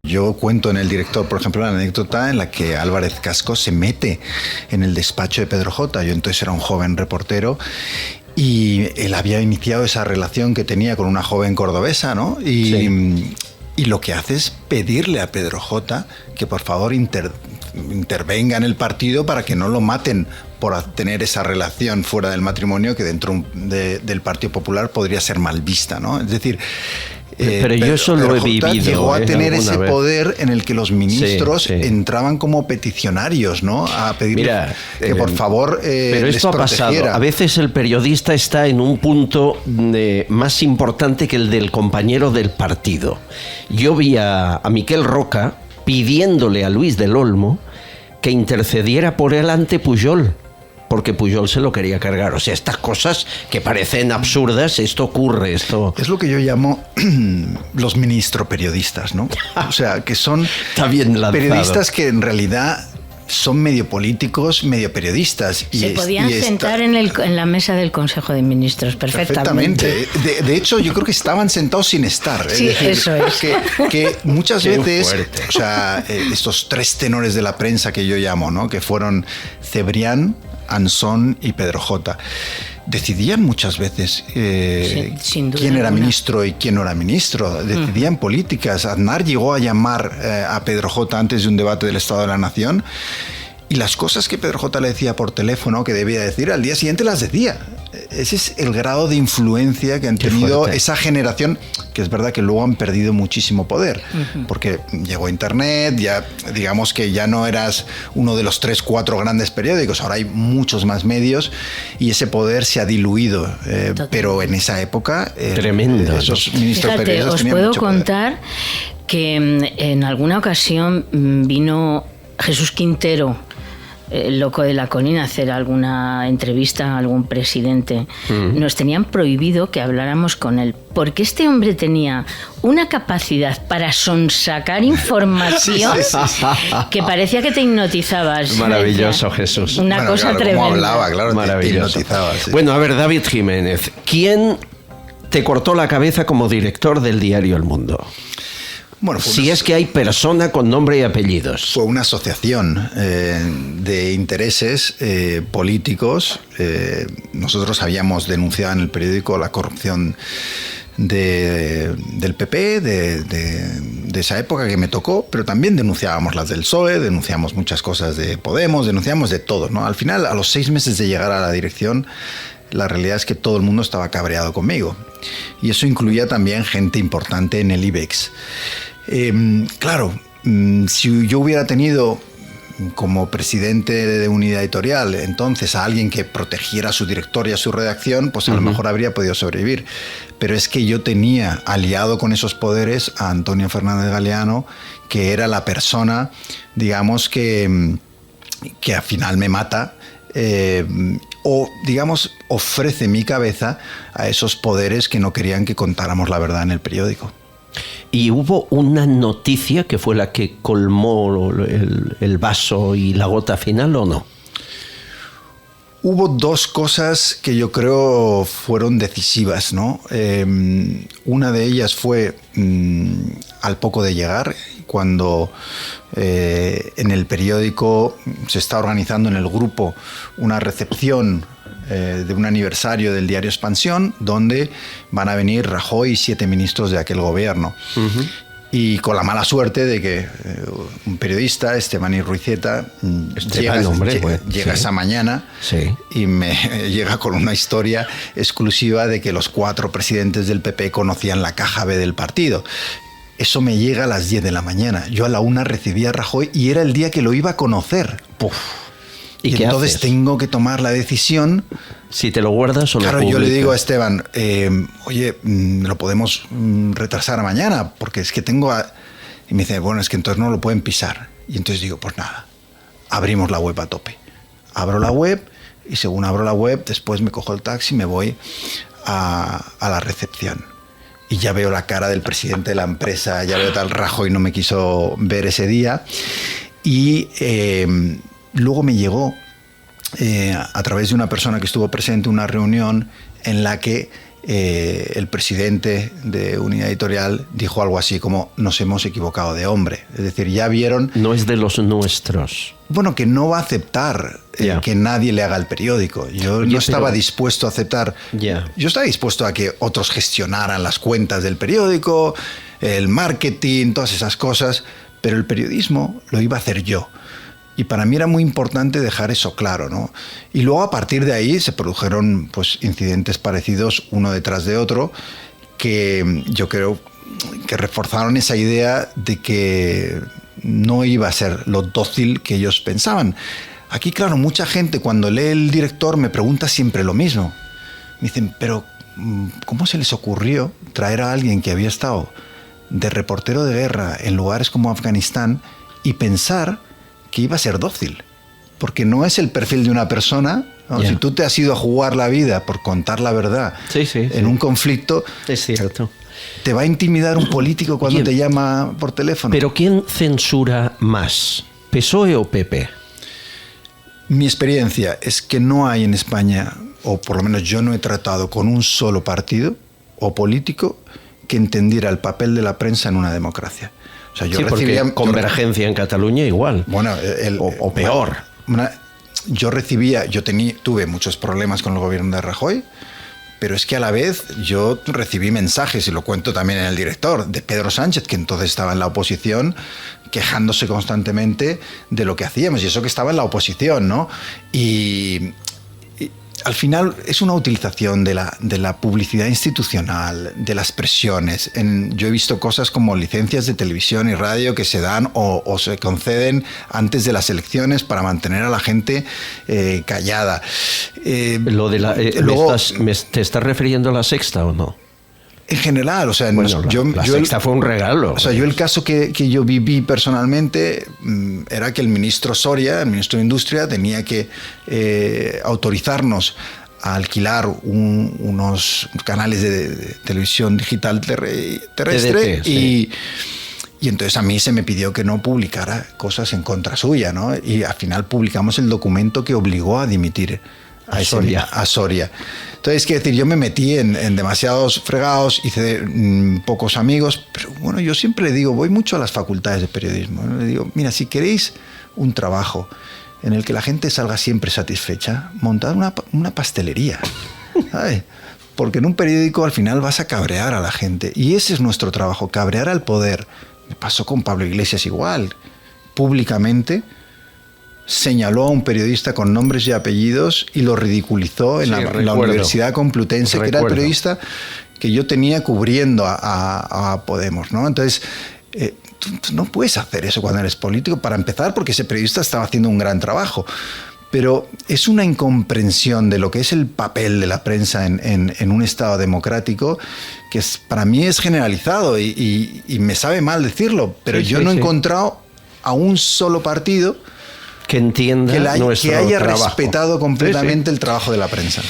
Yo cuento en El Director, por ejemplo, la anécdota en la que Álvarez Cascos se mete en el despacho de Pedro J. Yo entonces era un joven reportero y él había iniciado esa relación que tenía con una joven cordobesa, ¿no? Y lo que hace es pedirle a Pedro J. que por favor intervenga en el partido para que no lo maten por tener esa relación fuera del matrimonio que dentro del Partido Popular podría ser mal vista, ¿no? Es decir, pero yo eso lo he vivido. Llegó a tener ese poder en el que los ministros entraban como peticionarios, ¿no? A pedirle que por favor pero esto ha pasado. A veces el periodista está en un punto más importante que el del compañero del partido. Yo vi a Miquel Roca pidiéndole a Luis del Olmo que intercediera por él ante Pujol, porque Pujol se lo quería cargar. O sea, estas cosas que parecen absurdas, esto ocurre, esto... Es lo que yo llamo los ministro periodistas, ¿no? O sea, que son periodistas que en realidad son medio políticos, medio periodistas. Se podían sentar en la mesa del Consejo de Ministros perfectamente. De hecho, yo creo que estaban sentados sin estar. Sí, decir, eso es. Que muchas veces, o sea, estos tres tenores de la prensa que yo llamo, ¿no? Que fueron Cebrián, Ansón y Pedro J. Decidían muchas veces quién era ministro y quién no era ministro. Decidían políticas. Aznar llegó a llamar a Pedro J. antes de un debate del Estado de la Nación y las cosas que Pedro J. le decía por teléfono que debía decir, al día siguiente las decía. Ese es el grado de influencia que han tenido esa generación, que es verdad que luego han perdido muchísimo poder, porque llegó Internet, ya digamos que ya no eras uno de los 3, 4 grandes periódicos, ahora hay muchos más medios y ese poder se ha diluido, pero en esa época tremendo. Esos ministros periodistas os puedo contar que en alguna ocasión vino Jesús Quintero, el loco de la colina, a hacer alguna entrevista a algún presidente. Nos tenían prohibido que habláramos con él, porque este hombre tenía una capacidad para sonsacar información que parecía que te hipnotizabas. Maravilloso, Jesús. Una cosa tremenda. Como hablaba, claro, maravilloso. Te hipnotizaba. Sí. Bueno, a ver, David Jiménez, ¿quién te cortó la cabeza como director del diario El Mundo? Bueno, si es que hay persona con nombre y apellidos. Fue una asociación de intereses políticos. Nosotros habíamos denunciado en el periódico la corrupción del PP, de esa época que me tocó, pero también denunciábamos las del PSOE, denunciamos muchas cosas de Podemos, denunciamos de todo, ¿no? Al final, a los 6 meses de llegar a la dirección, la realidad es que todo el mundo estaba cabreado conmigo. Y eso incluía también gente importante en el IBEX. Claro, si yo hubiera tenido como presidente de unidad editorial entonces a alguien que protegiera a su director y a su redacción, pues a lo mejor habría podido sobrevivir. Pero es que yo tenía aliado con esos poderes a Antonio Fernández Galeano, que era la persona, digamos, que al final me mata. O, digamos, ofrece mi cabeza a esos poderes que no querían que contáramos la verdad en el periódico. ¿Y hubo una noticia que fue la que colmó el vaso y la gota final o no? Hubo 2 cosas que yo creo fueron decisivas, ¿no? Una de ellas fue al poco de llegar, cuando en el periódico se está organizando en el grupo una recepción de un aniversario del diario Expansión, donde van a venir Rajoy y 7 ministros de aquel gobierno. Y con la mala suerte de que un periodista, Esteban Irruizeta, llega esa mañana y me llega con una historia exclusiva de que los 4 presidentes del PP conocían la caja B del partido. Eso me llega a las 10 de la mañana. Yo a la 1 recibí a Rajoy y era el día que lo iba a conocer. Puf. Y entonces tengo que tomar la decisión. Si te lo guardas o lo publicas. Claro, yo le digo a Esteban, oye, lo podemos retrasar a mañana, porque es que tengo... Y me dice, bueno, es que entonces no lo pueden pisar. Y entonces digo, pues nada, abrimos la web a tope. Abro la web y según abro la web, después me cojo el taxi y me voy a la recepción. Y ya veo la cara del presidente de la empresa, ya veo tal Rajoy, no me quiso ver ese día. Y... luego me llegó, a través de una persona que estuvo presente, una reunión en la que el presidente de Unidad Editorial dijo algo así como: nos hemos equivocado de hombre. Es decir, ya vieron... No es de los nuestros. Bueno, que no va a aceptar que nadie le haga el periódico. Yo no estaba dispuesto a aceptar... Yo estaba dispuesto a que otros gestionaran las cuentas del periódico, el marketing, todas esas cosas, pero el periodismo lo iba a hacer yo. Y para mí era muy importante dejar eso claro, ¿no? Y luego a partir de ahí se produjeron pues incidentes parecidos uno detrás de otro que yo creo que reforzaron esa idea de que no iba a ser lo dócil que ellos pensaban. Aquí, claro, mucha gente cuando lee El Director me pregunta siempre lo mismo. Me dicen, pero ¿cómo se les ocurrió traer a alguien que había estado de reportero de guerra en lugares como Afganistán y pensar que iba a ser dócil? Porque no es el perfil de una persona, ¿no? Si tú te has ido a jugar la vida por contar la verdad en un conflicto, es cierto, te va a intimidar un político cuando te llama por teléfono. Pero ¿quién censura más? ¿PSOE o PP? Mi experiencia es que no hay en España, o por lo menos yo no he tratado con un solo partido o político que entendiera el papel de la prensa en una democracia. O sea, yo recibía Convergencia en Cataluña igual. Bueno, o peor. Tuve muchos problemas con el gobierno de Rajoy, pero es que a la vez yo recibí mensajes, y lo cuento también en El Director, de Pedro Sánchez, que entonces estaba en la oposición, quejándose constantemente de lo que hacíamos, y eso que estaba en la oposición, ¿no? Y al final es una utilización de la publicidad institucional, de las presiones. Yo he visto cosas como licencias de televisión y radio que se dan o se conceden antes de las elecciones para mantener a la gente callada. ¿Te estás refiriendo a La Sexta o no? En general, o sea, bueno, la Sexta fue un regalo. O sea, yo el caso que yo viví personalmente era que el ministro Soria, el ministro de Industria, tenía que autorizarnos a alquilar unos canales de televisión digital terrestre TDT, sí. Y entonces a mí se me pidió que no publicara cosas en contra suya, ¿no? Y al final publicamos el documento que obligó a dimitir a Soria. Entonces, quiero decir, yo me metí en demasiados fregados, hice pocos amigos, pero bueno, yo siempre le digo, voy mucho a las facultades de periodismo, ¿no? Le digo, mira, si queréis un trabajo en el que la gente salga siempre satisfecha, montad una pastelería, ¿sabes? Porque en un periódico al final vas a cabrear a la gente, y ese es nuestro trabajo, cabrear al poder. Me pasó con Pablo Iglesias igual, públicamente señaló a un periodista con nombres y apellidos y lo ridiculizó en la Universidad Complutense, que era el periodista que yo tenía cubriendo a Podemos, ¿no? Entonces, tú no puedes hacer eso cuando eres político, para empezar, porque ese periodista estaba haciendo un gran trabajo. Pero es una incomprensión de lo que es el papel de la prensa en un Estado democrático que para mí es generalizado y me sabe mal decirlo, pero yo no he encontrado a un solo partido que entienda que haya trabajo. respetado completamente el trabajo de la prensa.